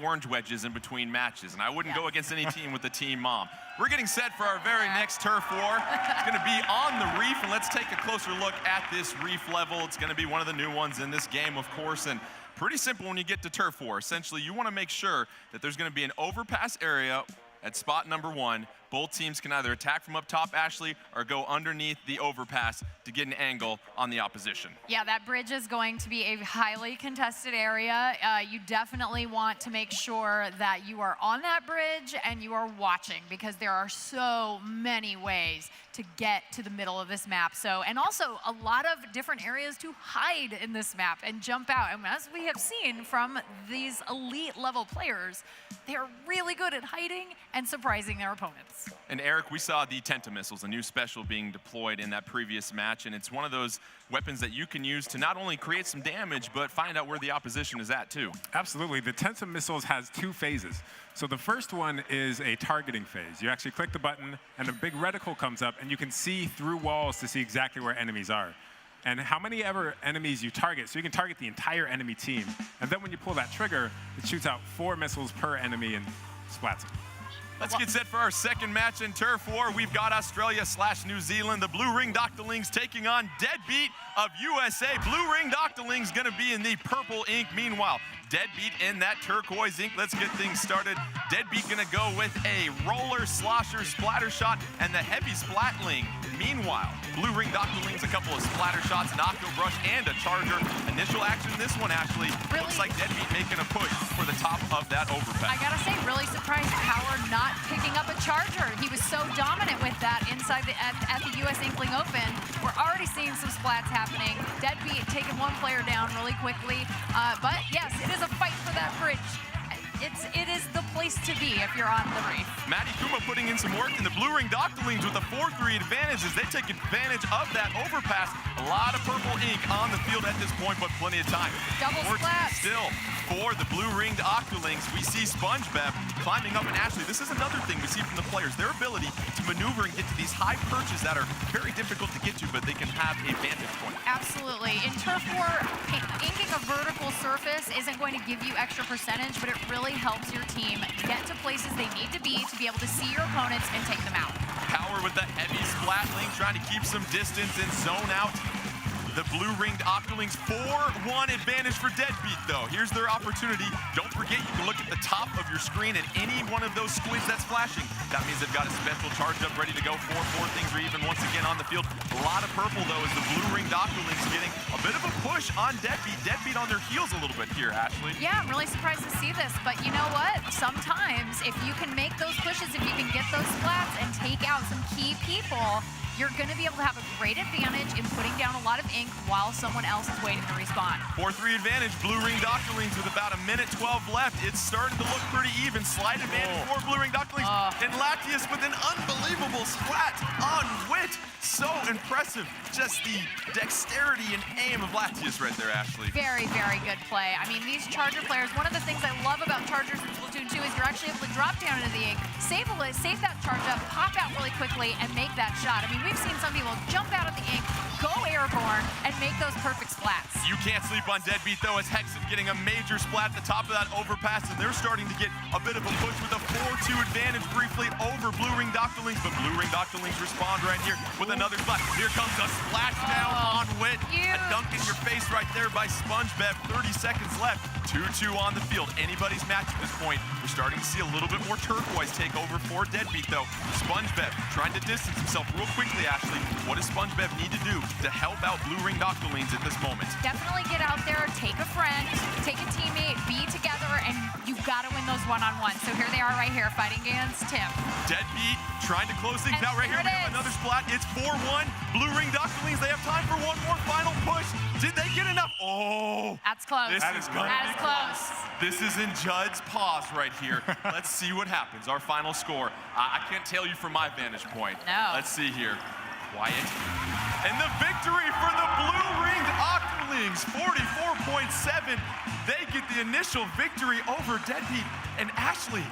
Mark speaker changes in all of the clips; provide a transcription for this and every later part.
Speaker 1: orange wedges in between matches, and I wouldn't go against any team with the team mom. We're getting set for our very next turf war. It's going to be on the reef, and let's take a closer look at this reef level. It's going to be one of the new ones in this game, of course, and pretty simple when you get to turf war. Essentially, you want to make sure that there's going to be an overpass area at spot number 1. Both teams can either attack from up top, Ashley, or go underneath the overpass to get an angle on the opposition.
Speaker 2: Yeah, that bridge is going to be a highly contested area. You definitely want to make sure that you are on that bridge and you are watching, because there are so many ways to get to the middle of this map. So, and also a lot of different areas to hide in this map and jump out. And as we have seen from these elite level players, they are really good at hiding and surprising their opponents.
Speaker 1: And Eric, we saw the Tenta missiles, a new special being deployed in that previous match, and it's one of those weapons that you can use to not only create some damage, but find out where the opposition is at too.
Speaker 3: Absolutely. The Tenta missiles has 2 phases. So the first one is a targeting phase. You actually click the button, and a big reticle comes up, and you can see through walls to see exactly where enemies are and how many ever enemies you target. So you can target the entire enemy team. And then when you pull that trigger, it shoots out 4 missiles per enemy and splats them.
Speaker 1: Let's get set for our second match in turf war. We've got Australia/New Zealand. The Blue Ringed Octolings taking on Deadbeat of USA. Blue Ringed Octolings going to be in the purple ink. Meanwhile, Deadbeat in that turquoise ink. Let's get things started. Deadbeat going to go with a roller, slosher, splatter shot, and the heavy splatling. Meanwhile, Blue Ringed Octolings, a couple of splatter shots, an octo brush, and a charger. Initial action in this one, Ashley. Looks like Deadbeat making a push for the top of that overpass.
Speaker 2: I gotta say, really surprised Power not picking up a charger. He was so dominant with that inside at the US Inkling Open. We're already seeing some splats happening. Deadbeat taking one player down really quickly. But yes, it is a fight for that bridge. It is the place to be if you're on the reef.
Speaker 1: Maddie Kuma putting in some work, and the Blue Ringed Octolings with a 4-3 advantage as they take advantage of that overpass. A lot of purple ink on the field at this point, but plenty of time.
Speaker 2: Double splats.
Speaker 1: Still, for the Blue Ringed Octolings, we see SpongeBob climbing up, and Ashley, this is another thing we see from the players, their ability to maneuver and get to these high perches that are very difficult to get to, but they can have a vantage point.
Speaker 2: Absolutely. In turf war, inking a vertical surface isn't going to give you extra percentage, but it really helps your team get to places they need to be able to see your opponents and take them out.
Speaker 1: Power with the heavy splatling, trying to keep some distance and zone out. The Blue Ringed Octolings 4-1 advantage for Deadbeat, though. Here's their opportunity. Don't forget, you can look at the top of your screen at any one of those squids that's flashing. That means they've got a special charge up ready to go. 4 things are even once again on the field. A lot of purple, though, as the Blue Ringed Octolings getting a bit of a push on Deadbeat. Deadbeat on their heels a little bit here, Ashley.
Speaker 2: Yeah, I'm really surprised to see this, but you know what? Sometimes, if you can make those pushes, if you can get those splats and take out some key people, you're going to be able to have a great advantage in putting down a lot of ink while someone else is waiting to respawn.
Speaker 1: 4-3 advantage, Blue Ringed Octolings with about 1:12 left. It's starting to look pretty even. Slight advantage for Blue Ringed Octolings. And Latius with an unbelievable splat on Wit. So impressive. Just the dexterity and aim of Latius right there, Ashley.
Speaker 2: Very, very good play. I mean, these Charger players, one of the things I love about Chargers in Splatoon 2 is you're actually able to drop down into the ink, save that charge up, pop out really quickly, and make that shot. I mean, we've seen some people jump out of the ink, go airborne, and make those perfect splats.
Speaker 1: You can't sleep on Deadbeat, though, as Hexen getting a major splat at the top of that overpass, and they're starting to get a bit of a push with a 4-2 advantage briefly over Blue Ringed Octolings, but Blue Ringed Octolings respond right here with another splat. Here comes a splashdown on Wit. A dunk in your face right there by SpongeBob. 30 seconds left. 2-2 on the field. Anybody's match at this point. We're starting to see a little bit more turquoise take over for Deadbeat, though. SpongeBob trying to distance himself real quickly, Ashley. What does SpongeBob need to do to help out Blue Ringed Octolings at this moment?
Speaker 2: Definitely get out there, take a friend, take a teammate, be together, and you've got to win those one-on-ones. So here they are right here fighting against Tim.
Speaker 1: Deadbeat trying to close things out right here. We have another splat. It's 4-1. Blue Ringed Octolings, they have time for one more final push. Did they get enough? Oh.
Speaker 2: That's close.
Speaker 1: This is going to be close. This is in Judd's pause right here. Let's see what happens. Our final score. I can't tell you from my vantage point.
Speaker 2: No.
Speaker 1: Let's see here. Quiet. And the victory for the Blue Ringed Octolings, 44.7. They get the initial victory over Deadbeat. And Ashley,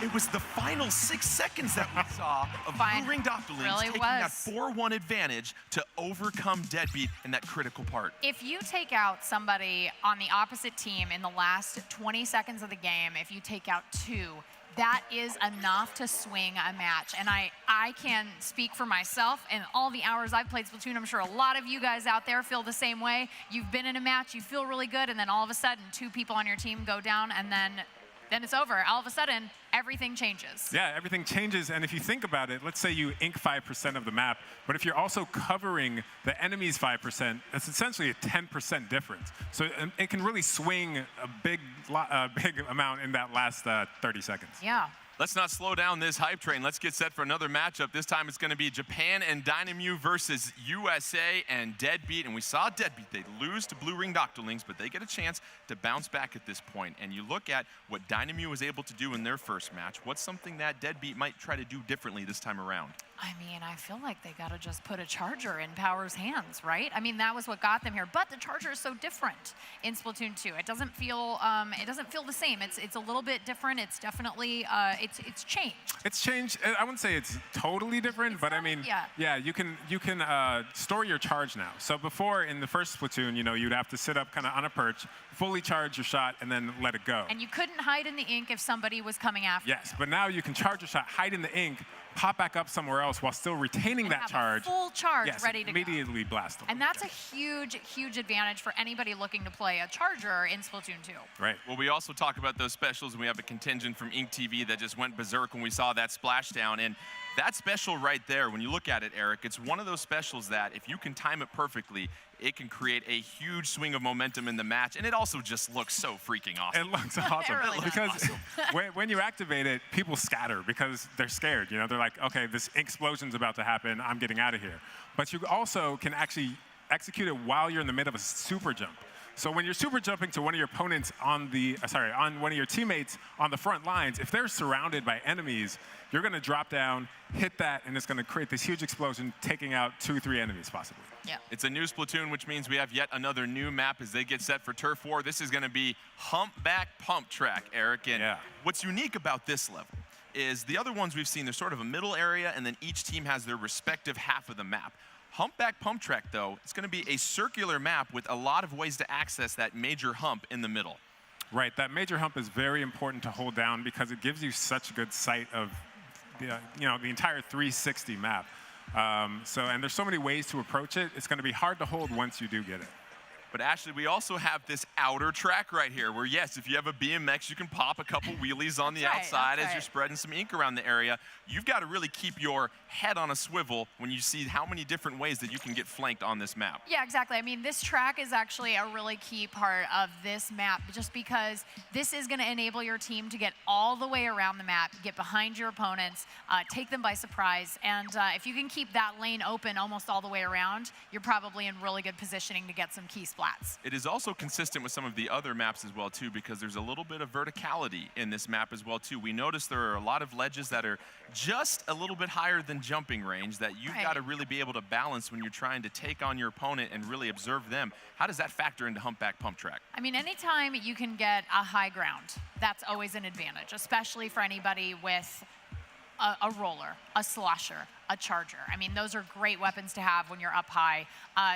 Speaker 1: It was the final 6 seconds that we saw of Blue Ring Doctorlings
Speaker 2: Really
Speaker 1: taking
Speaker 2: was.
Speaker 1: that 4-1 advantage to overcome Deadbeat in that critical part.
Speaker 2: If you take out somebody on the opposite team in the last 20 seconds of the game, if you take out 2, that is enough to swing a match. And I can speak for myself and all the hours I've played Splatoon. I'm sure a lot of you guys out there feel the same way. You've been in a match, you feel really good, and then all of a sudden 2 people on your team go down, and then it's over. All of a sudden, everything changes.
Speaker 3: Yeah, everything changes. And if you think about it, let's say you ink 5% of the map, but if you're also covering the enemy's 5%, that's essentially a 10% difference. So it can really swing a big amount in that last 30 seconds.
Speaker 2: Yeah.
Speaker 1: Let's not slow down this hype train. Let's get set for another matchup. This time it's going to be Japan and Dynamute versus USA and Deadbeat. And we saw Deadbeat. They lose to Blue Ring Doctorlings, but they get a chance to bounce back at this point. And you look at what Dynamute was able to do in their first match. What's something that Deadbeat might try to do differently this time around?
Speaker 2: I mean, I feel like they got to just put a charger in Power's hands, right? I mean, that was what got them here. But the charger is so different in Splatoon 2. It doesn't feel the same. It's a little bit different. It's definitely it's changed.
Speaker 3: It's changed. I wouldn't say it's totally different, but I mean, yeah, you can store your charge now. So before in the first Splatoon, you'd have to sit up kind of on a perch, fully charge your shot, and then let it go.
Speaker 2: And you couldn't hide in the ink if somebody was coming after you.
Speaker 3: Yes, but now you can charge your shot, hide in the ink, pop back up somewhere else while still retaining that charge.
Speaker 2: Full charge ready to
Speaker 3: immediately blast them.
Speaker 2: And that's a huge, huge advantage for anybody looking to play a charger in Splatoon 2.
Speaker 3: Right.
Speaker 1: Well, we also talk about those specials, and we have a contingent from Ink TV that just went berserk when we saw that splashdown. And that special right there, when you look at it, Eric, it's one of those specials that if you can time it perfectly, it can create a huge swing of momentum in the match, and it also just looks so freaking awesome.
Speaker 3: It looks awesome.
Speaker 2: Really
Speaker 3: because when you activate it, people scatter because they're scared. They're like, okay, this explosion's about to happen. I'm getting out of here. But you also can actually execute it while you're in the middle of a super jump. So when you're super jumping to one of your opponents on one of your teammates on the front lines, if they're surrounded by enemies, you're going to drop down, hit that, and it's going to create this huge explosion, taking out 2 or 3 enemies possibly.
Speaker 2: Yeah.
Speaker 1: It's a new Splatoon, which means we have yet another new map as they get set for Turf War. This is going to be Humpback Pump Track, Eric. And what's unique about this level is the other ones we've seen, there's sort of a middle area, and then each team has their respective half of the map. Humpback Pump Track, though, it's going to be a circular map with a lot of ways to access that major hump in the middle.
Speaker 3: Right, that major hump is very important to hold down because it gives you such good sight of the entire 360 map. And there's so many ways to approach it. It's going to be hard to hold once you do get it.
Speaker 1: But Ashley, we also have this outer track right here where, yes, if you have a BMX, you can pop a couple wheelies on the outside as you're spreading some ink around the area. You've got to really keep your head on a swivel when you see how many different ways that you can get flanked on this map.
Speaker 2: Yeah, exactly. I mean, this track is actually a really key part of this map just because this is going to enable your team to get all the way around the map, get behind your opponents, take them by surprise. And if you can keep that lane open almost all the way around, you're probably in really good positioning to get some key splats.
Speaker 1: It is also consistent with some of the other maps as well, too, because there's a little bit of verticality in this map as well, too. We notice there are a lot of ledges that are just a little bit higher than jumping range that you've got to really be able to balance when you're trying to take on your opponent and really observe them. How does that factor into Humpback Pump Track?
Speaker 2: I mean, anytime you can get a high ground, that's always an advantage, especially for anybody with a roller, a slosher, a charger. I mean, those are great weapons to have when you're up high.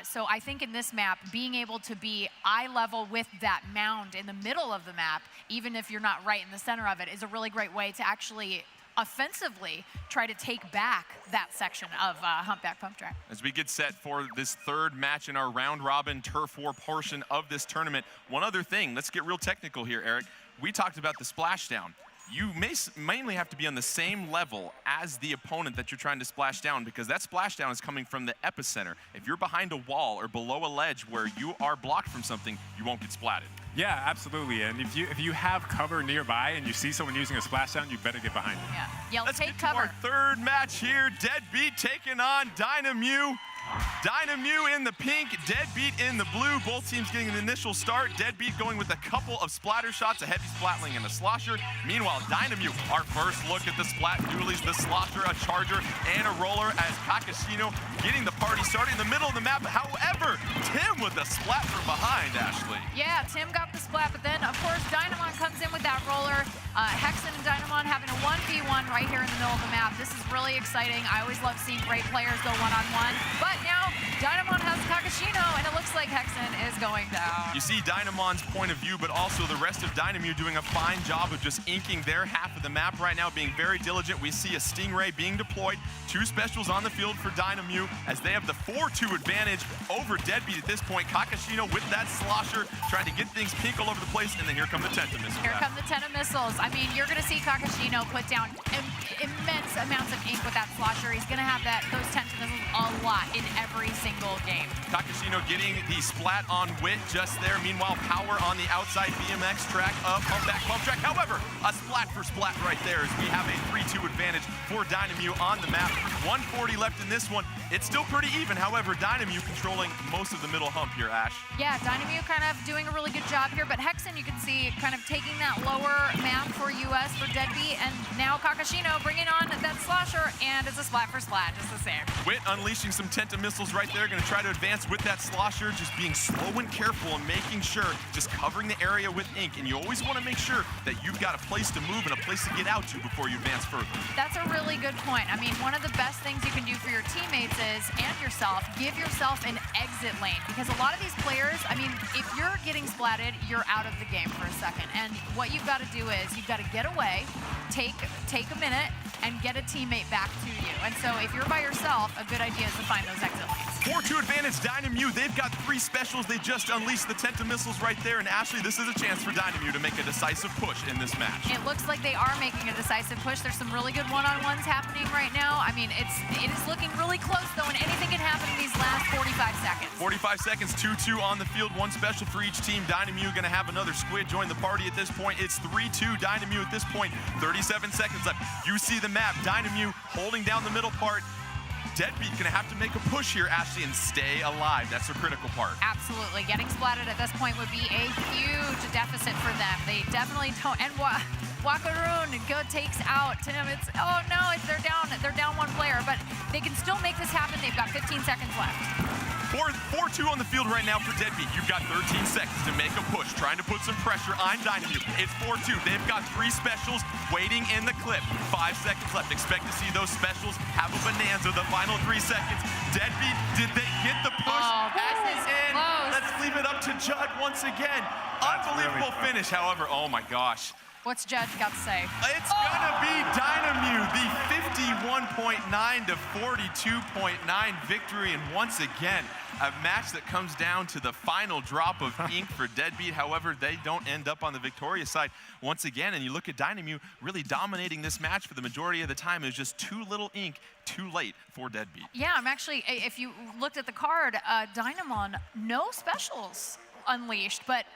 Speaker 2: So I think in this map, being able to be eye level with that mound in the middle of the map, even if you're not right in the center of it, is a really great way to actually offensively try to take back that section of Humpback Pump Track.
Speaker 1: As we get set for this third match in our round-robin Turf War portion of this tournament, one other thing, let's get real technical here, Eric. We talked about the splashdown. You mainly have to be on the same level as the opponent that you're trying to splash down because that splashdown is coming from the epicenter. If you're behind a wall or below a ledge where you are blocked from something, you won't get splatted.
Speaker 3: Yeah, absolutely. And if you have cover nearby and you see someone using a splashdown, you better get behind it.
Speaker 2: Yeah,
Speaker 1: Let's
Speaker 2: take
Speaker 1: get
Speaker 2: cover.
Speaker 1: to our third match here. Deadbeat taking on Dynamute. Dynamew in the pink, Deadbeat in the blue. Both teams getting an initial start. Deadbeat going with a couple of splatter shots, a heavy splatling and a slosher. Meanwhile, Dynamew, our first look at the splat dualies, the slosher, a charger, and a roller as Kakashino getting the party started in the middle of the map. However, Tim with a splat from behind, Ashley.
Speaker 2: Yeah, Tim got the splat, but then, of course, Dynamon comes in with that roller. Hexen and Dynamon having a 1v1 right here in the middle of the map. This is really exciting. I always love seeing great players go one-on-one. But now, Dynamon has Kakashino, and it looks like Hexen is going down.
Speaker 1: You see Dynamon's point of view, but also the rest of Dynamew doing a fine job of just inking their half of the map right now, being very diligent. We see a Stingray being deployed. 2 specials on the field for Dynamew as they have the 4-2 advantage over Deadbeat at this point. Kakashino with that slosher, trying to get things pink all over the place, and then here come the Tenta missiles.
Speaker 2: Here come the Tenta missiles. I mean, you're going to see Kakashino put down immense amounts of ink with that slosher. He's going to have those Tenta missiles a lot in every single game.
Speaker 1: Kakashino getting the splat on Wit just there. Meanwhile, Power on the outside BMX track of pump back bump track. However, a splat for splat right there as we have a 3-2 advantage for Dynamew on the map. 140 left in this one. It's still pretty even. However, Dynamew controlling most of the middle hump here, Ash.
Speaker 2: Yeah, Dynamew kind of doing a really good job here, but Hexen, you can see, kind of taking that lower map for US for Deadbeat, and now Kakashino bringing on that slosher, and it's a splat for splat, just the same.
Speaker 1: Wit unleashing some Tenta missiles right there, going to try to advance with that slosher, just being slow and careful and making sure, just covering the area with ink, and you always want to make sure that you've got a place to move and a place to get out to before you advance further.
Speaker 2: That's a really good point. I mean, one of the best things you can do for your teammates is, and yourself, give yourself an exit lane, because a lot of these players, I mean, if you're getting splatted, you're out of the game for a second, and what you've got to do is you've got to get away, take a minute, and get a teammate back to you. And so if you're by yourself, a good idea is to find those exit lanes.
Speaker 1: 4-2 advantage, Dynamew. They've got 3 specials. They just unleashed the Tenta missiles right there. And Ashley, this is a chance for Dynamew to make a decisive push in this match.
Speaker 2: It looks like they are making a decisive push. There's some really good one-on-ones happening right now. I mean, it is looking really close, though, and anything can happen in these last 45 seconds.
Speaker 1: 45 seconds, 2-2 on the field, 1 special for each team. Dynamew going to have another squid join the party at this point. It's 3-2 Dynamew at this point. 37 seconds left. You see the map. Dynamew holding down the middle part. Deadbeat gonna have to make a push here, Ashley, and stay alive. That's the critical part.
Speaker 2: Absolutely. Getting splatted at this point would be a huge deficit for them. They definitely don't. And Wakaroon takes out Tim. Oh no, they're down 1 player, but they can still make this happen. They've got 15 seconds left.
Speaker 1: 4-2 on the field right now for Deadbeat. You've got 13 seconds to make a push, trying to put some pressure on Dynamew. It's 4-2. They've got 3 specials waiting in the clip. 5 seconds left. Expect to see those specials have a bonanza the final 3 seconds. Deadbeat, did they get the push?
Speaker 2: Oh,
Speaker 1: That is in.
Speaker 2: close.
Speaker 1: Let's leave it up to Judd once again. Unbelievable
Speaker 3: really
Speaker 1: finish, however. Oh my gosh.
Speaker 2: What's Judge got to say?
Speaker 1: It's gonna be Dynamew, the 51.9 to 42.9 victory, and once again, a match that comes down to the final drop of ink for Deadbeat. However, they don't end up on the victorious side once again, and you look at Dynamew really dominating this match for the majority of the time. It was just too little ink, too late for Deadbeat.
Speaker 2: Yeah, I'm actually, if you looked at the card, Dynamon, no specials unleashed, but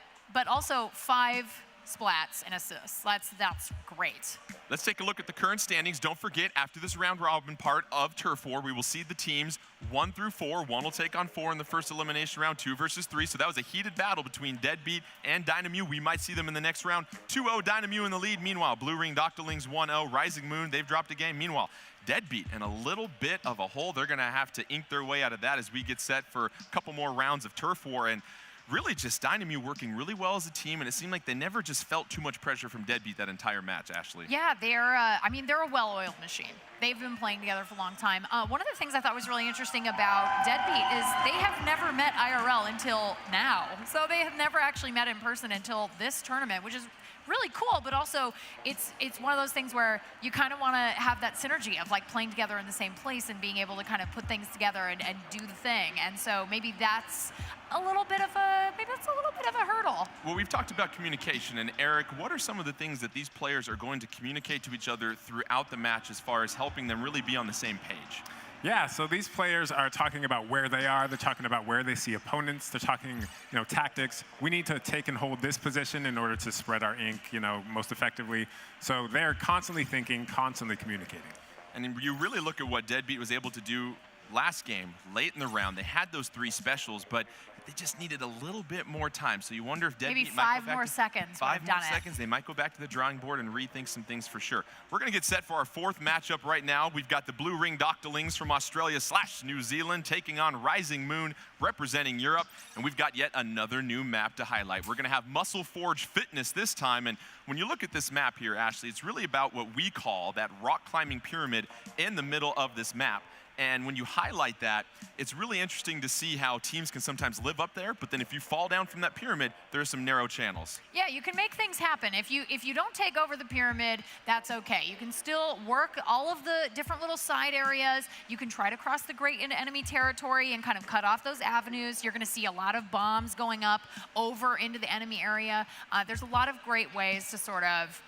Speaker 2: also 5 splats and assists. That's great.
Speaker 1: Let's take a look at the current standings. Don't forget, after this round robin part of Turf War, we will see the teams 1 through 4. 1 will take on 4 in the first elimination round, 2 versus 3. So that was a heated battle between Deadbeat and Dynamew. We might see them in the next round. 2-0 Dynamew in the lead. Meanwhile, Blue Ring Doctorlings 1-0. Rising Moon, they've dropped a game. Meanwhile, Deadbeat in a little bit of a hole. They're going to have to ink their way out of that as we get set for a couple more rounds of Turf War. And really just Dynamew working really well as a team, and it seemed like they never just felt too much pressure from Deadbeat that entire match, Ashley.
Speaker 2: Yeah, they're a well-oiled machine. They've been playing together for a long time. One of the things I thought was really interesting about Deadbeat is they have never met IRL until now. So they have never actually met in person until this tournament, which is really cool, but also it's one of those things where you kind of want to have that synergy of like playing together in the same place and being able to kind of put things together and do the thing. And so maybe that's a little bit of a hurdle.
Speaker 1: Well, we've talked about communication, and Eric, what are some of the things that these players are going to communicate to each other throughout the match as far as helping them really be on the same page?
Speaker 3: Yeah, so these players are talking about where they are. They're talking about where they see opponents. They're talking, tactics. We need to take and hold this position in order to spread our ink, most effectively. So they're constantly thinking, constantly communicating.
Speaker 1: And you really look at what Deadbeat was able to do last game, late in the round, they had those 3 specials, but they just needed a little bit more time. So you wonder if Deadbeat
Speaker 2: maybe
Speaker 1: might
Speaker 2: 5 more seconds.
Speaker 1: 5 more seconds. They might go back to the drawing board and rethink some things for sure. We're going to get set for our 4th matchup right now. We've got the Blue Ring Doctolings from Australia / New Zealand taking on Rising Moon representing Europe. And we've got yet another new map to highlight. We're going to have Muscle Forge Fitness this time. And when you look at this map here, Ashley, it's really about what we call that rock climbing pyramid in the middle of this map. And when you highlight that, it's really interesting to see how teams can sometimes live up there, but then if you fall down from that pyramid, there are some narrow channels.
Speaker 2: Yeah, you can make things happen. If you don't take over the pyramid, that's okay. You can still work all of the different little side areas. You can try to cross the great into enemy territory and kind of cut off those avenues. You're going to see a lot of bombs going up over into the enemy area. There's a lot of great ways to sort of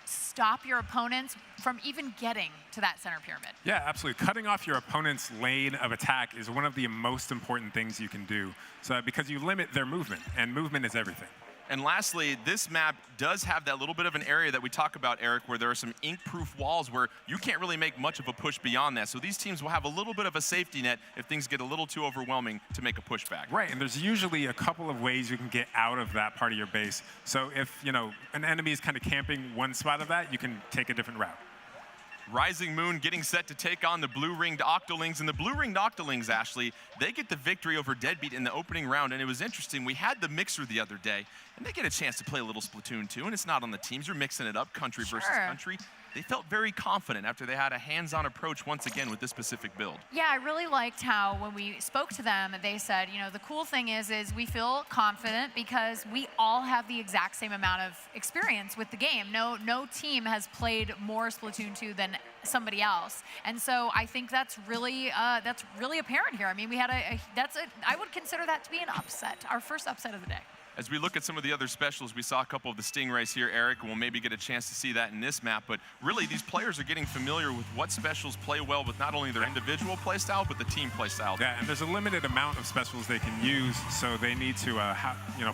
Speaker 2: stop your opponents from even getting to that center pyramid.
Speaker 3: Yeah, absolutely. Cutting off your opponent's lane of attack is one of the most important things you can do. So because you limit their movement, and movement is everything.
Speaker 1: And lastly, this map does have that little bit of an area that we talk about, Eric, where there are some ink-proof walls where you can't really make much of a push beyond that. So these teams will have a little bit of a safety net if things get a little too overwhelming to make a pushback.
Speaker 3: Right, and there's usually a couple of ways you can get out of that part of your base. So if, an enemy is kind of camping one spot of that, you can take a different route.
Speaker 1: Rising Moon getting set to take on the Blue Ringed Octolings. And the Blue Ringed Octolings, Ashley, they get the victory over Deadbeat in the opening round. And it was interesting. We had the mixer the other day, and they get a chance to play a little Splatoon 2. And it's not on the teams. You're mixing it up, country versus country. They felt very confident after they had a hands-on approach once again with this specific build.
Speaker 2: Yeah, I really liked how when we spoke to them, they said, the cool thing is we feel confident because we all have the exact same amount of experience with the game. No team has played more Splatoon 2 than somebody else, and so I think that's really apparent here. I mean, we had I would consider that to be an upset, our first upset of the day.
Speaker 1: As we look at some of the other specials, we saw a couple of the Stingrays here, Eric, and we'll maybe get a chance to see that in this map. But really, these players are getting familiar with what specials play well with not only their individual play style, but the team play style.
Speaker 3: Yeah, and there's a limited amount of specials they can use, so they need to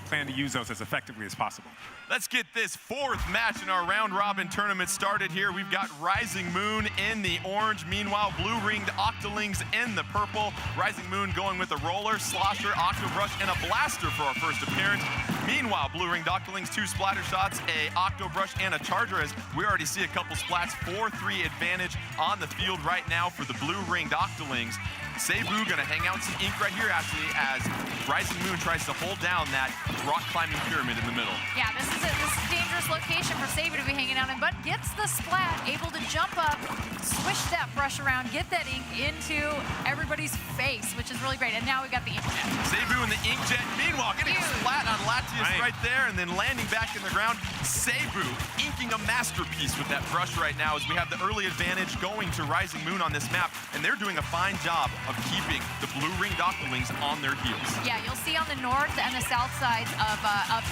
Speaker 3: plan to use those as effectively as possible.
Speaker 1: Let's get this 4th match in our round-robin tournament started here. We've got Rising Moon in the orange. Meanwhile, Blue Ringed Octolings in the purple. Rising Moon going with a roller, slosher, Octobrush, and a blaster for our first appearance. Meanwhile, Blue Ringed Octolings, 2 splatter shots, a Octobrush, and a charger, as we already see a couple splats. 4-3 advantage on the field right now for the Blue Ringed Octolings. Cebu gonna hang out some ink right here, actually, as Rising Moon tries to hold down that rock climbing pyramid in the middle.
Speaker 2: Yeah, this is a dangerous location for Cebu to be hanging out in, but gets the splat, able to jump up, swish that brush around, get that ink into everybody's face, which is really great. And now we've got the inkjet.
Speaker 1: Cebu and the inkjet, meanwhile, getting a splat on Latius right there, and then landing back in the ground. Cebu inking a masterpiece with that brush right now, as we have the early advantage going to Rising Moon on this map, and they're doing a fine job of keeping the Blue Ringed Octolings on their heels.
Speaker 2: Yeah, you'll see on the north and the south sides of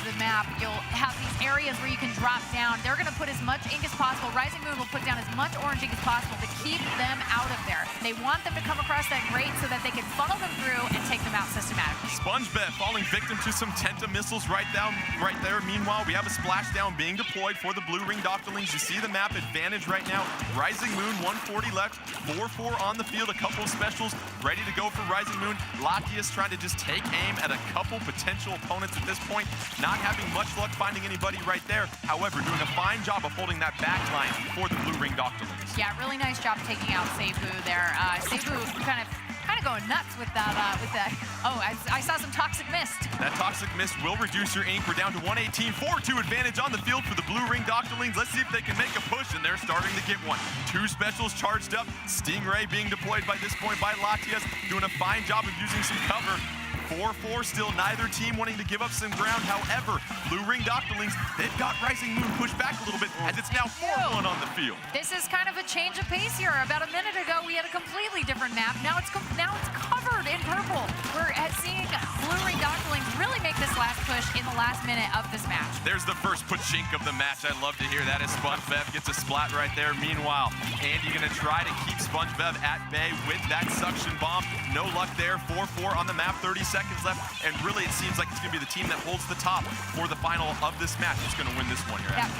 Speaker 2: the map, you'll have these areas where you can drop down. They're going to put as much ink as possible. Rising Moon will put down as much orange ink as possible to keep them out of there. They want them to come across that grate so that they can funnel them through and take them out systematically.
Speaker 1: SpongeBet falling victim to some Tenta missiles right there. Meanwhile, we have a splashdown being deployed for the Blue Ringed Octolings. You see the map advantage right now. Rising Moon, 140 left, 4-4 on the field, a couple of specials ready to go for Rising Moon. Latius trying to just take aim at a couple potential opponents at this point, not having much luck finding anybody right there. However, doing a fine job of holding that back line for the Blue Ringed Octolings.
Speaker 2: Yeah, really nice job taking out Cebu there. Cebu kind of going nuts with that. Oh, I saw some Toxic Mist.
Speaker 1: That Toxic Mist will reduce your ink. We're down to 118, 4-2 advantage on the field for the Blue Ringed Octolings. Let's see if they can make a push, and they're starting to get one. 2 specials charged up. Stingray being deployed by this point by Latias, doing a fine job of using some cover. 4-4 still, neither team wanting to give up some ground. However, Blue Ringed Octolings, they've got Rising Moon pushed back a little bit as it's now 4-1 on the field.
Speaker 2: This is kind of a change of pace here. About a minute ago, we had a completely different map. Now it's covered in purple. We're seeing Blue Ringed Octolings really make this last push push in the last minute of this match.
Speaker 1: There's the first pachink of the match. I love to hear that as SpongeBev gets a splat right there. Meanwhile, Andy gonna try to keep SpongeBev at bay with that suction bomb. No luck there. 4-4 on the map, 30 seconds left. And really, it seems like it's gonna be the team that holds the top for the final of this match that's gonna win this one here.
Speaker 2: That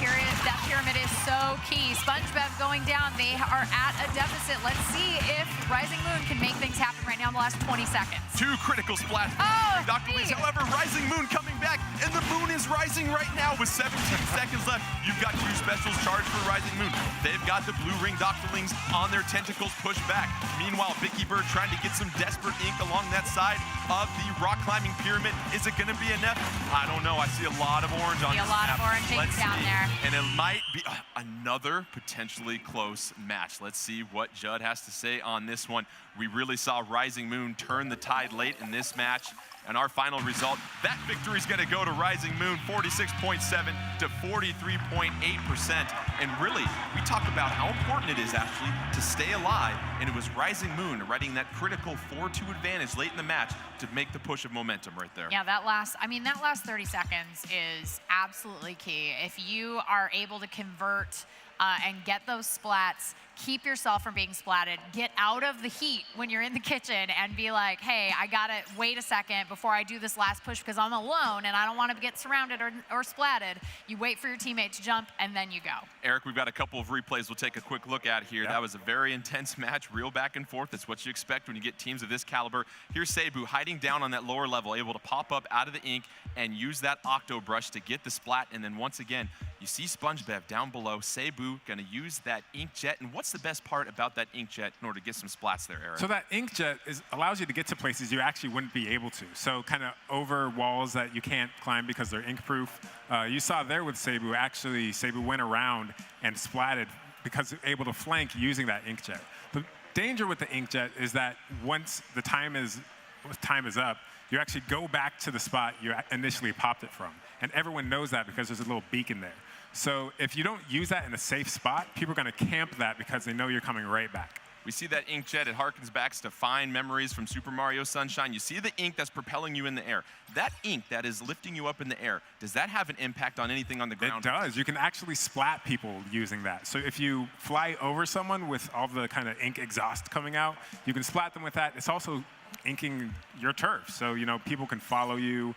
Speaker 2: pyramid is so key. SpongeBev going down. They are at a deficit. Let's see if Rising Moon can make things happen right now in the last 20 seconds.
Speaker 1: 2 critical splats.
Speaker 2: Oh,
Speaker 1: Dr. Lee's, however, Rising Moon coming back, and the moon is rising right now with 17 seconds left. You've got 2 specials charged for Rising Moon. They've got the blue ring Doctorlings on their tentacles pushed back. Meanwhile, Vicky Bird trying to get some desperate ink along that side of the rock climbing pyramid. Is it going to be enough? I don't know. I see a lot of orange on this
Speaker 2: a lot
Speaker 1: map.
Speaker 2: of orange ink down there.
Speaker 1: And it might be another potentially close match. Let's see what Judd has to say on this one. We really saw Rising Moon turn the tide late in this match. And our final result, that victory is going to go to Rising Moon, 46.7 to 43.8%. And really, we talk about how important it is actually to stay alive. And it was Rising Moon riding that critical 4-2 advantage late in the match to make the push of momentum right there.
Speaker 2: Yeah, that last 30 seconds is absolutely key. If you are able to convert and get those splats, keep yourself from being splatted, get out of the heat when you're in the kitchen and be like, hey, I gotta wait a second before I do this last push because I'm alone and I don't want to get surrounded or splatted. You wait for your teammate to jump and then you go.
Speaker 1: Eric, we've got a couple of replays we'll take a quick look at here. Yep. That was a very intense match, real back and forth. That's what you expect when you get teams of this caliber. Here's Cebu hiding down on that lower level, able to pop up out of the ink and use that Octo Brush to get the splat. And then once again, you see SpongeBev down below. Cebu gonna use that ink jet. And what's the best part about that ink jet in order to get some splats there, Eric?
Speaker 3: So that ink jet allows you to get to places you actually wouldn't be able to. So kind of over walls that you can't climb because they're ink proof. You saw there with Cebu, actually Cebu went around and splatted because they're able to flank using that ink jet. The danger with the ink jet is that once the time is up, you actually go back to the spot you initially popped it from. And everyone knows that because there's a little beacon there. So if you don't use that in a safe spot, people are going to camp that because they know you're coming right back.
Speaker 1: We see that ink jet. It harkens back to fine memories from Super Mario Sunshine. You see the ink that's propelling you in the air. That ink that is lifting you up in the air, does that have an impact on anything on the ground?
Speaker 3: It does. You can actually splat people using that. So if you fly over someone with all the kind of ink exhaust coming out, you can splat them with that. It's also inking your turf. So, you know, people can follow you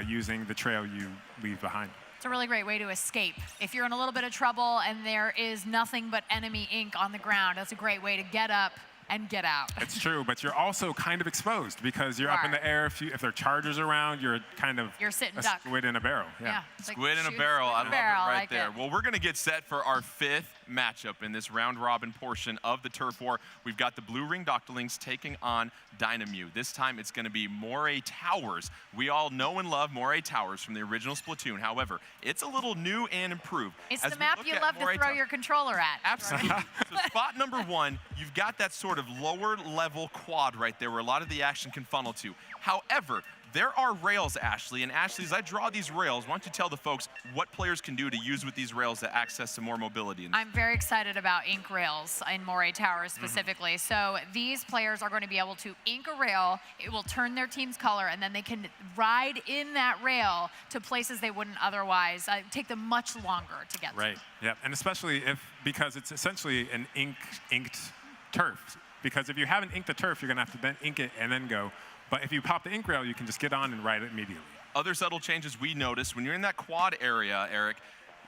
Speaker 3: using the trail you leave behind.
Speaker 2: It's a really great way to escape. If you're in a little bit of trouble and there is nothing but enemy ink on the ground, that's a great way to get up and get out.
Speaker 3: It's true, but you're also kind of exposed because you're up in the air. If there are chargers around, you're kind of
Speaker 2: sitting
Speaker 3: a
Speaker 2: duck.
Speaker 3: squid in a barrel.
Speaker 2: Yeah.
Speaker 1: Squid in a barrel. I love it right there. Well, we're going to get set for our 5th matchup in this round-robin portion of the Turf War. We've got the Blue Ring Doctorlings taking on Dynamew. This time, it's going to be Moray Towers. We all know and love Moray Towers from the original Splatoon. However, it's a little new and improved.
Speaker 2: It's the map you love to throw your controller at.
Speaker 1: Absolutely. So spot number 1, you've got that sort of lower-level quad right there where a lot of the action can funnel to. However, there are rails, Ashley. And Ashley, as I draw these rails, why don't you tell the folks what players can do to use with these rails to access some more mobility?
Speaker 2: I'm very excited about ink rails in Moray Towers specifically. So these players are going to be able to ink a rail. It will turn their team's color, and then they can ride in that rail to places they wouldn't otherwise. Take them much longer to get to.
Speaker 3: Right. Yeah. And especially because it's essentially an inked turf. Because if you haven't inked the turf, you're going to have to then ink it and then go. But if you pop the ink rail, you can just get on and ride it immediately.
Speaker 1: Other subtle changes we noticed, when you're in that quad area, Eric,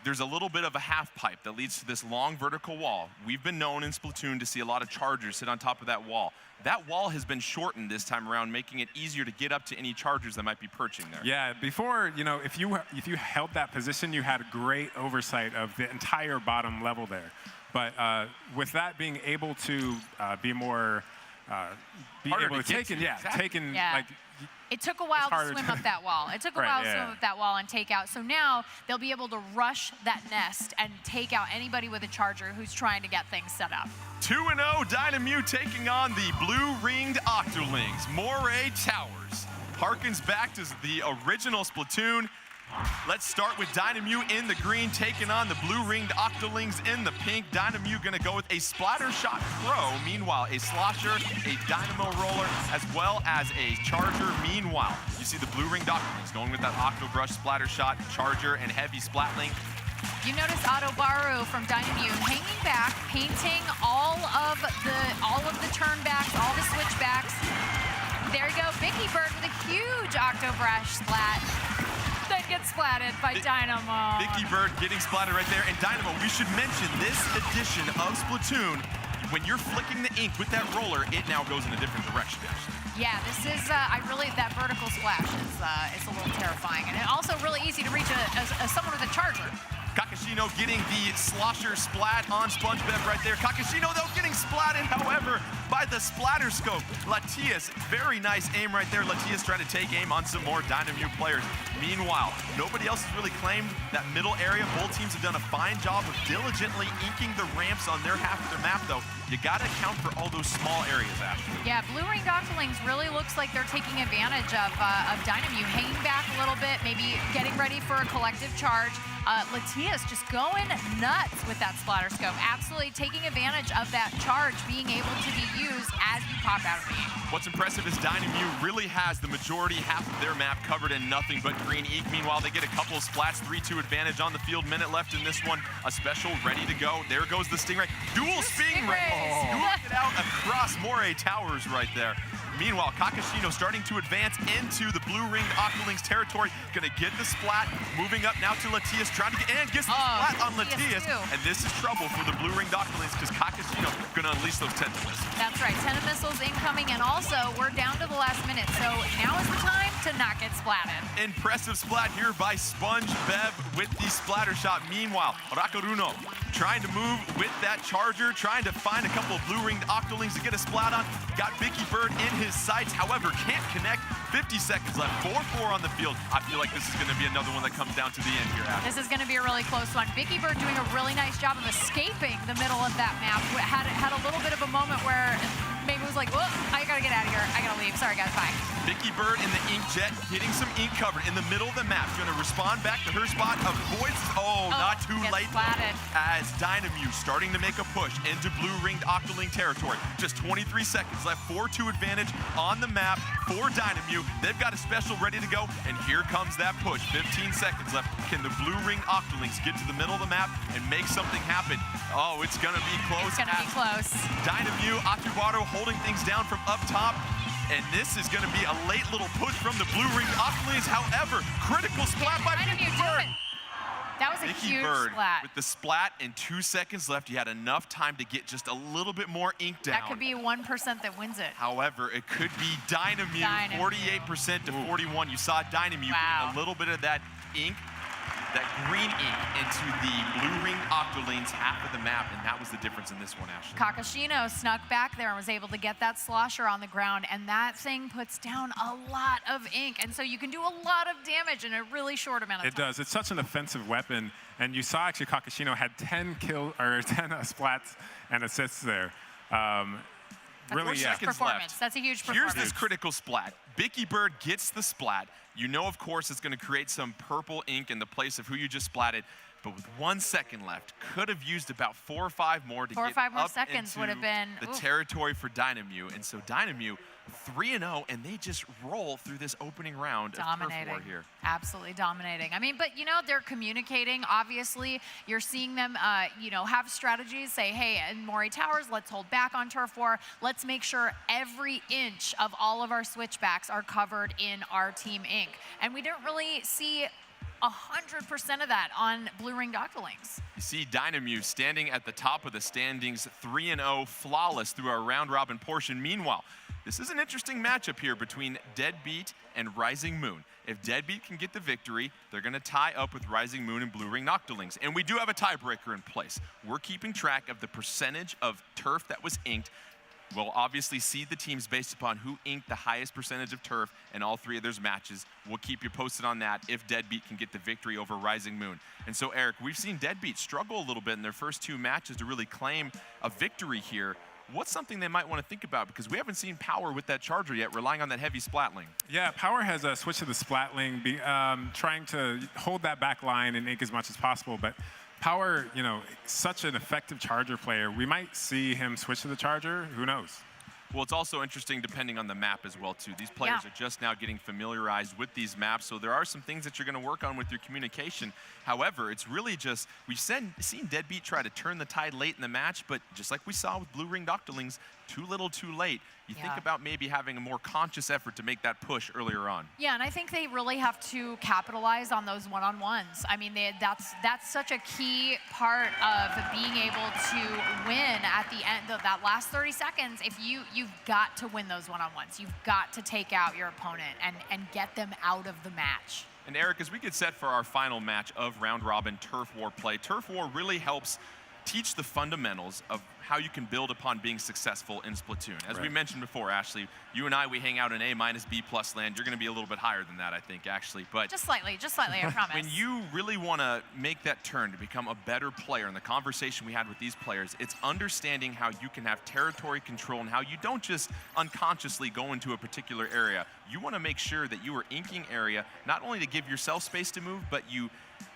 Speaker 1: there's a little bit of a half pipe that leads to this long vertical wall. We've been known in Splatoon to see a lot of chargers sit on top of that wall. That wall has been shortened this time around, making it easier to get up to any chargers that might be perching there.
Speaker 3: Yeah, before, you know, if you held that position, you had great oversight of the entire bottom level there. But with that being able to be more taken. Like,
Speaker 2: it took a while to swim up that wall. It took a while to swim up that wall and take out. So now they'll be able to rush that nest and take out anybody with a charger who's trying to get things set up.
Speaker 1: 2-0 Dynamew taking on the blue-ringed Octolings. Moray Towers harkens back to the original Splatoon. Let's start with Dynamo in the green, taking on the blue-ringed Octolings in the pink. Dynamo gonna go with a Splatter Shot Pro. Meanwhile, a Slosher, a Dynamo Roller, as well as a Charger. Meanwhile, you see the blue-ringed Octolings going with that Octo Brush, Splatter Shot, Charger, and Heavy Splatling.
Speaker 2: You notice Autobaru from Dynamo hanging back, painting all of the turnbacks, all the switchbacks. There you go, Vicky Bird with a huge Octo Brush splat. Then gets splatted by Dynamo.
Speaker 1: Vicky Bird getting splatted right there. And Dynamo, we should mention this edition of Splatoon, when you're flicking the ink with that roller, it now goes in a different direction, actually.
Speaker 2: Yeah, this is, that vertical splash is a little terrifying. And also really easy to reach as someone with a charger.
Speaker 1: Kakashino getting the slosher splat on SpongeBob right there. Kakashino, though, getting splatted, however, by the splatter scope. Latias, very nice aim right there. Latias trying to take aim on some more Dynamo players. Meanwhile, nobody else has really claimed that middle area. Both teams have done a fine job of diligently inking the ramps on their half of their map, though. You got to account for all those small areas, Ashley.
Speaker 2: Yeah, blue-ringed Octolings really looks like they're taking advantage of Dynamo, hanging back a little bit, maybe getting ready for a collective charge. Latias just going nuts with that splatter scope, absolutely taking advantage of that charge being able to be used as you pop out of the game.
Speaker 1: What's impressive is Dynamo really has the majority, half of their map covered in nothing but green ink. Meanwhile, they get a couple of splats, 3-2 advantage on the field. Minute left in this one. A special ready to go. There goes the Stingray. Dual Stingrays. Dueling it out across Moray Towers right there. Meanwhile, Kakashino starting to advance into the blue-ringed Octolings territory. Gonna get the splat. Moving up now to Latias, trying to get, and gets the splat on Latias. And this is trouble for the blue-ringed Octolings because Kakashino gonna unleash those Tentamissiles.
Speaker 2: That's right, Tentamissiles incoming, and also we're down to the last minute, so now is the time to not get splatted.
Speaker 1: Impressive splat here by SpongeBob with the splatter shot. Meanwhile, Rakaruno trying to move with that charger, trying to find a couple of blue-ringed Octolings to get a splat on. Got Vicky Bird in his sights, however, can't connect. 50 seconds left, 4-4 on the field. I feel like this is gonna be another one that comes down to the end here, Ashley.
Speaker 2: This is gonna be a really close one. Vicky Bird doing a really nice job of escaping the middle of that map. Had a little bit of a moment where maybe it was like, whoa, I gotta get out of here. I gotta leave. Sorry, guys, bye.
Speaker 1: Vicky Bird in the ink jet, getting some ink covered in the middle of the map. Gonna respond back to her spot, avoids, not too late.
Speaker 2: Splatted.
Speaker 1: As Dynamo starting to make a push into blue-ringed Octoling territory. Just 23 seconds left, 4-2 advantage on the map for Dynamo. They've got a special ready to go, and here comes that push. 15 seconds left. Can the blue-ringed Octolings get to the middle of the map and make something happen? Oh, it's gonna be close.
Speaker 2: It's gonna be close.
Speaker 1: Dynamo, Atubaro holding things down from up top. And this is gonna be a late little push from the blue-ringed Octolings. However, critical splat by Vicky Bird.
Speaker 2: That was a
Speaker 1: Vicky
Speaker 2: huge
Speaker 1: Bird
Speaker 2: splat.
Speaker 1: with the splat and 2 seconds left. You had enough time to get just a little bit more ink down.
Speaker 2: That could be 1% that wins it.
Speaker 1: However, it could be Dynamo, 48% to 41. You saw Dynamo putting a little bit of that ink, that green ink, into the blue-ringed Octolings half of the map, and that was the difference in this one, Ashley.
Speaker 2: Kakashino snuck back there and was able to get that slosher on the ground, and that thing puts down a lot of ink, and so you can do a lot of damage in a really short amount of time.
Speaker 3: It does. It's such an offensive weapon, and you saw actually Kakashino had 10 splats and assists there. Really, yeah.
Speaker 2: Performance. That's a huge performance.
Speaker 1: Here's this critical splat. Vicky Bird gets the splat. You know, of course, it's going to create some purple ink in the place of who you just splatted. But with 1 second left, could have used about 4 or 5 more to get
Speaker 2: 4 or 5 more
Speaker 1: up
Speaker 2: seconds
Speaker 1: into
Speaker 2: would have been
Speaker 1: the territory for Dynamo. And so Dynamo 3-0, and they just roll through this opening round of Turf War here.
Speaker 2: Absolutely dominating. I mean, but you know, they're communicating. Obviously, you're seeing them, have strategies. Say, hey, in Moray Towers, let's hold back on Turf War. Let's make sure every inch of all of our switchbacks are covered in our team ink. And we didn't really see 100% of that on blue-ringed Octolings.
Speaker 1: You see Dynamo standing at the top of the standings, 3-0, flawless through our round-robin portion. Meanwhile, this is an interesting matchup here between Deadbeat and Rising Moon. If Deadbeat can get the victory, they're going to tie up with Rising Moon and blue-ringed Octolings. And we do have a tiebreaker in place. We're keeping track of the percentage of turf that was inked. We'll obviously seed the teams based upon who inked the highest percentage of turf in all 3 of those matches. We'll keep you posted on that if Deadbeat can get the victory over Rising Moon. And so, Eric, we've seen Deadbeat struggle a little bit in their first 2 matches to really claim a victory here. what's something they might want to think about? Because we haven't seen Power with that charger yet, relying on that heavy Splatling.
Speaker 3: Yeah, Power has switched to the Splatling, trying to hold that back line and ink as much as possible. But Power, such an effective charger player. We might see him switch to the charger. Who knows?
Speaker 1: Well, it's also interesting depending on the map as well, too. These players are just now getting familiarized with these maps, so there are some things that you're going to work on with your communication. However, it's really just, we've seen Deadbeat try to turn the tide late in the match, but just like we saw with Blue Ring Doctorlings, too little, too late. You think about maybe having a more conscious effort to make that push earlier on. Yeah,
Speaker 2: and I think they really have to capitalize on those one-on-ones. I mean, that's such a key part of being able to win at the end of that last 30 seconds. If you've got to win those one-on-ones. You've got to take out your opponent and get them out of the match.
Speaker 1: And Eric, as we get set for our final match of round robin Turf War play, Turf War really helps teach the fundamentals of how you can build upon being successful in Splatoon. As we mentioned before, Ashley, you and I, we hang out in A-, B+ land. You're going to be a little bit higher than that, I think, actually. But
Speaker 2: just slightly, I promise.
Speaker 1: When you really want to make that turn to become a better player, and the conversation we had with these players, it's understanding how you can have territory control and how you don't just unconsciously go into a particular area. You want to make sure that you are inking area, not only to give yourself space to move, but you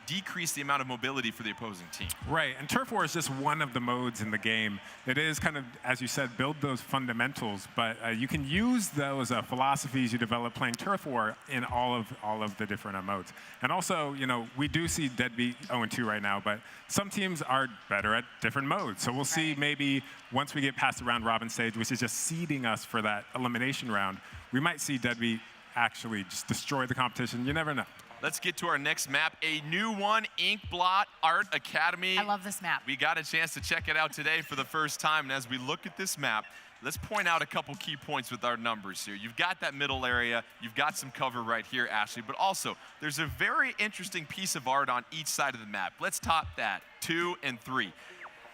Speaker 1: decrease the amount of mobility for the opposing team.
Speaker 3: Right, and Turf War is just one of the modes in the game. It is kind of, as you said, build those fundamentals, but you can use those philosophies you develop playing Turf War in all of the different modes. And also, we do see Deadbeat 0-2 right now, but some teams are better at different modes. So we'll see maybe once we get past the round robin stage, which is just seeding us for that elimination round, we might see Deadbeat actually just destroy the competition. You never know.
Speaker 1: Let's get to our next map, a new one, Inkblot Art Academy.
Speaker 2: I love this map.
Speaker 1: We got a chance to check it out today for the first time, and as we look at this map, let's point out a couple key points with our numbers here. You've got that middle area, you've got some cover right here, Ashley, but also there's a very interesting piece of art on each side of the map. Let's top that, 2 and 3.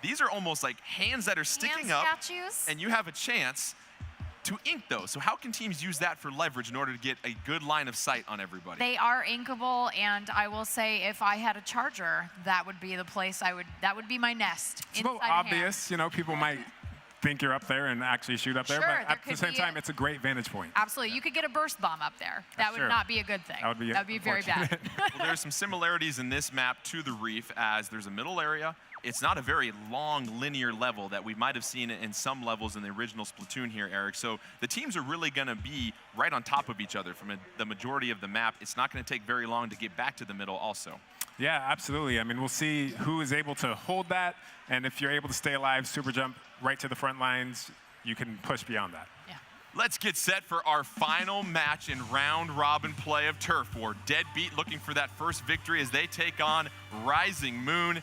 Speaker 1: These are almost like hands that are sticking up, and you have a chance to ink those. So how can teams use that for leverage in order to get a good line of sight on everybody?
Speaker 2: They are inkable, and I will say if I had a charger, that would be the place that would be my nest.
Speaker 3: It's a little obvious, people might think you're up there and actually shoot up there, but at the same time, it's a great vantage point.
Speaker 2: Absolutely, you could get a burst bomb up there. That would not be a good thing. That would be very bad.
Speaker 1: Well, there's some similarities in this map to the Reef, as there's a middle area. It's not a very long linear level that we might have seen in some levels in the original Splatoon here, Eric. So the teams are really going to be right on top of each other from the majority of the map. It's not going to take very long to get back to the middle also.
Speaker 3: Yeah, absolutely. I mean, we'll see who is able to hold that, and if you're able to stay alive, super jump right to the front lines, you can push beyond that.
Speaker 2: Yeah.
Speaker 1: Let's get set for our final match in round robin play of Turf War. Deadbeat looking for that first victory as they take on Rising Moon.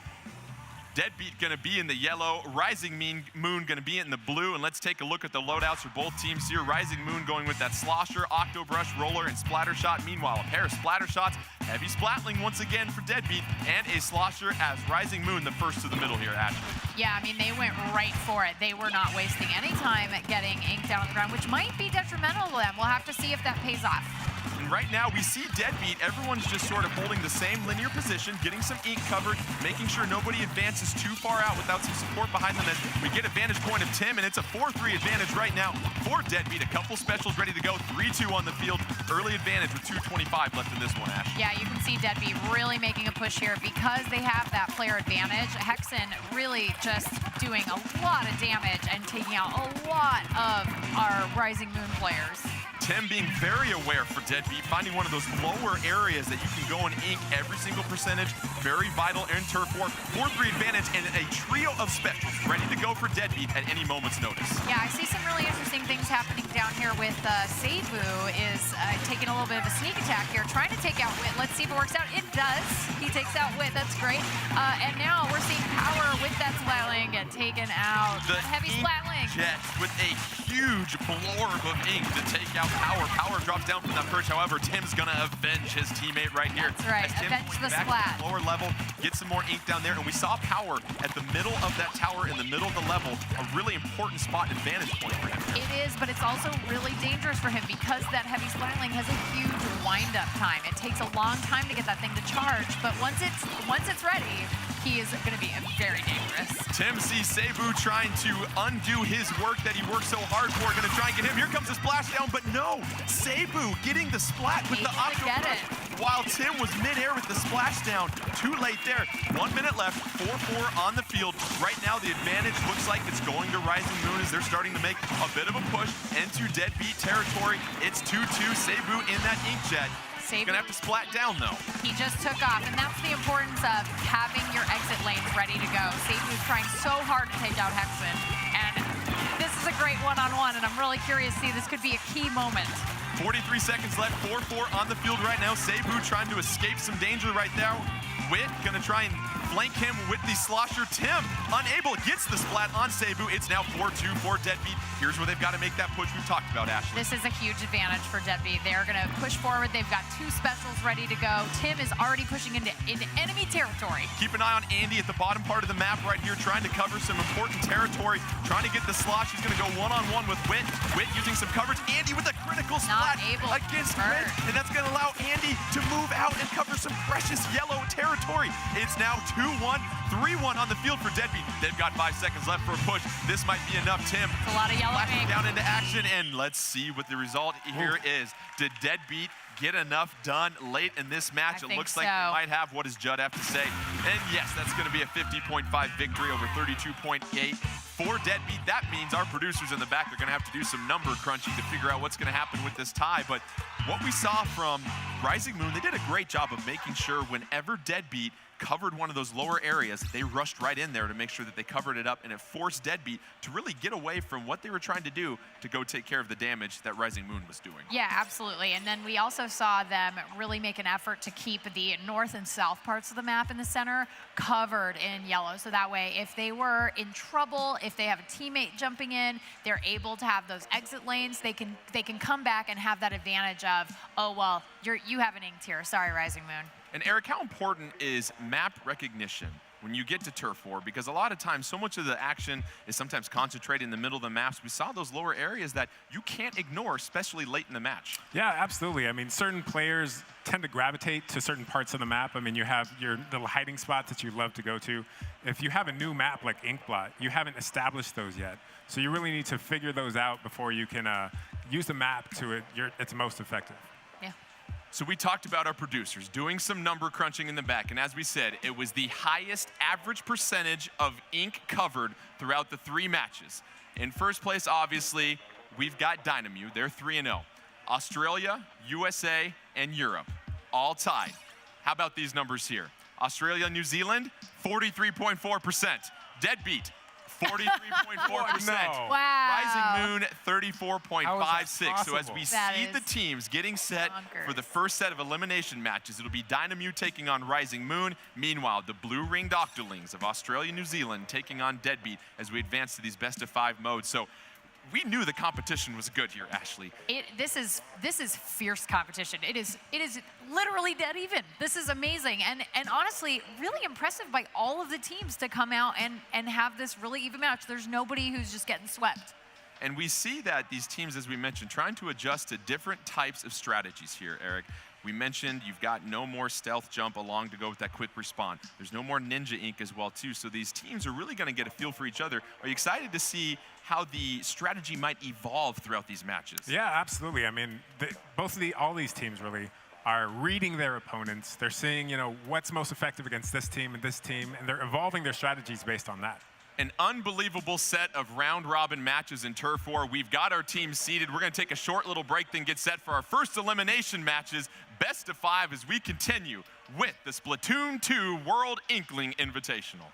Speaker 1: Deadbeat going to be in the yellow, Rising Moon going to be in the blue, and let's take a look at the loadouts for both teams here. Rising Moon going with that Slosher, Octobrush, Roller, and Splatter Shot. Meanwhile, a pair of Splatter Shots, heavy Splatling once again for Deadbeat, and a Slosher as Rising Moon the first to the middle here, Ashley.
Speaker 2: Yeah, I mean, they went right for it. They were not wasting any time at getting ink down on the ground, which might be detrimental to them. We'll have to see if that pays off.
Speaker 1: And right now, we see Deadbeat. Everyone's just sort of holding the same linear position, getting some ink covered, making sure nobody advances too far out without some support behind them. As we get a vantage point of Tim, and it's a 4-3 advantage right now for Deadbeat. A couple specials ready to go, 3-2 on the field. Early advantage with 2:25 left in this one, Ash.
Speaker 2: Yeah, you can see Deadbeat really making a push here because they have that player advantage. Hexen really just doing a lot of damage and taking out a lot of our Rising Moon players.
Speaker 1: Tim being very aware for Deadbeat, finding one of those lower areas that you can go and ink every single percentage. Very vital in Turf War. 4-3 advantage and a trio of specials ready to go for Deadbeat at any moment's notice.
Speaker 2: Yeah, I see some really interesting things happening down here with Seibu is taking a little bit of a sneak attack here, trying to take out Wit. Let's see if it works out. It does. He takes out Wit. That's great. And now we're seeing Power with that Splatling get taken out.
Speaker 1: The
Speaker 2: heavy Splatling.
Speaker 1: Jet with a huge blorb of ink to take out Power. Power drops down from that perch. However, Tim's going to avenge his teammate right here.
Speaker 2: That's right.
Speaker 1: As Tim
Speaker 2: Avenge the
Speaker 1: back
Speaker 2: splat.
Speaker 1: to the lower level, get some more ink down there. And we saw Power at the middle of that tower, in the middle of the level, a really important spot and vantage point for him.
Speaker 2: It is, but it's also really dangerous for him because that heavy Splatling has a huge wind-up time. It takes a long time to get that thing to charge, but once it's ready, he is going to be very dangerous.
Speaker 1: Tim sees Cebu trying to undo his work that he worked so hard for. Going to try and get him. Here comes the splashdown, but no. Cebu getting the splat with the Octo Crush while Tim was midair with the splashdown. Too late there. 1 minute left. 4-4 on the field. Right now, the advantage looks like it's going to Rising Moon as they're starting to make a bit of a push into deadbeat territory. It's 2-2. Cebu in that inkjet. Gonna have to splat down though.
Speaker 2: He just took off, and that's the importance of having your exit lanes ready to go. Cebu's trying so hard to take out Hexen, and this is a great one-on-one, and I'm really curious to see this could be a key moment.
Speaker 1: 43 seconds left, 4-4 on the field right now. Cebu trying to escape some danger right there. Wit gonna try and flank him with the slosher. Tim unable, gets the splat on Cebu. It's now 4-2 for Deadbeat. Here's where they've got to make that push we've talked about, Ashley.
Speaker 2: This is a huge advantage for Deadbeat. They're gonna push forward. They've got 2 specials ready to go. Tim is already pushing into enemy territory.
Speaker 1: Keep an eye on Andy at the bottom part of the map right here, trying to cover some important territory, trying to get the slosh. He's gonna go one-on-one with Wit. Wit using some coverage. Andy with a critical splat against Wit, and that's gonna allow Andy to move out and cover some precious yellow territory. It's now 2-1, 3-1 on the field for Deadbeat. They've got 5 seconds left for a push. This might be enough. Tim,
Speaker 2: it's a lot of yellow
Speaker 1: down into action, and let's see what the result here is. Did Deadbeat get enough done late in this match? It looks like they might have. What does Judd have to say? And yes, that's going to be a 50.5 victory over 32.8 for Deadbeat. That means our producers in the back are going to have to do some number crunching to figure out what's going to happen with this tie. But what we saw from Rising Moon, they did a great job of making sure whenever Deadbeat covered one of those lower areas, they rushed right in there to make sure that they covered it up, and it forced Deadbeat to really get away from what they were trying to do to go take care of the damage that Rising Moon was doing.
Speaker 2: Yeah, absolutely. And then we also saw them really make an effort to keep the north and south parts of the map in the center covered in yellow. So that way, if they were in trouble, if they have a teammate jumping in, they're able to have those exit lanes. They can come back and have that advantage of, oh, well, you haven't inked here. Sorry, Rising Moon.
Speaker 1: And Eric, how important is map recognition when you get to Turf War? Because a lot of times, so much of the action is sometimes concentrated in the middle of the maps. We saw those lower areas that you can't ignore, especially late in the match.
Speaker 3: Yeah, absolutely. I mean, certain players tend to gravitate to certain parts of the map. I mean, you have your little hiding spots that you love to go to. If you have a new map like Inkblot, you haven't established those yet. So you really need to figure those out before you can use the map to its most effective.
Speaker 1: So we talked about our producers doing some number crunching in the back, and as we said, it was the highest average percentage of ink covered throughout the 3 matches. In first place, obviously, we've got Dynamu. They're 3-0. Australia, USA, and Europe, all tied. How about these numbers here? Australia, New Zealand, 43.4%. Deadbeat, 43.4%.
Speaker 3: No.
Speaker 2: Wow.
Speaker 1: Rising Moon, 34.56. So as we see the teams getting set for the first set of elimination matches, it'll be Dynamute taking on Rising Moon. Meanwhile, the blue-ringed Octolings of Australia, New Zealand taking on Deadbeat as we advance to these best-of-5 modes. So we knew the competition was good here, Ashley.
Speaker 2: This is fierce competition. It is literally dead even. This is amazing, and honestly, really impressive by all of the teams to come out and have this really even match. There's nobody who's just getting swept.
Speaker 1: And we see that these teams, as we mentioned, trying to adjust to different types of strategies here, Eric. We mentioned you've got no more stealth jump along to go with that quick respawn. There's no more ninja ink as well, too. So these teams are really going to get a feel for each other. Are you excited to see how the strategy might evolve throughout these matches?
Speaker 3: Yeah, absolutely. I mean, all these teams really are reading their opponents. They're seeing, what's most effective against this team, and they're evolving their strategies based on that.
Speaker 1: An unbelievable set of round-robin matches in Turf War. We've got our teams seated. We're going to take a short little break, then get set for our first elimination matches, best of 5, as we continue with the Splatoon 2 World Inkling Invitational.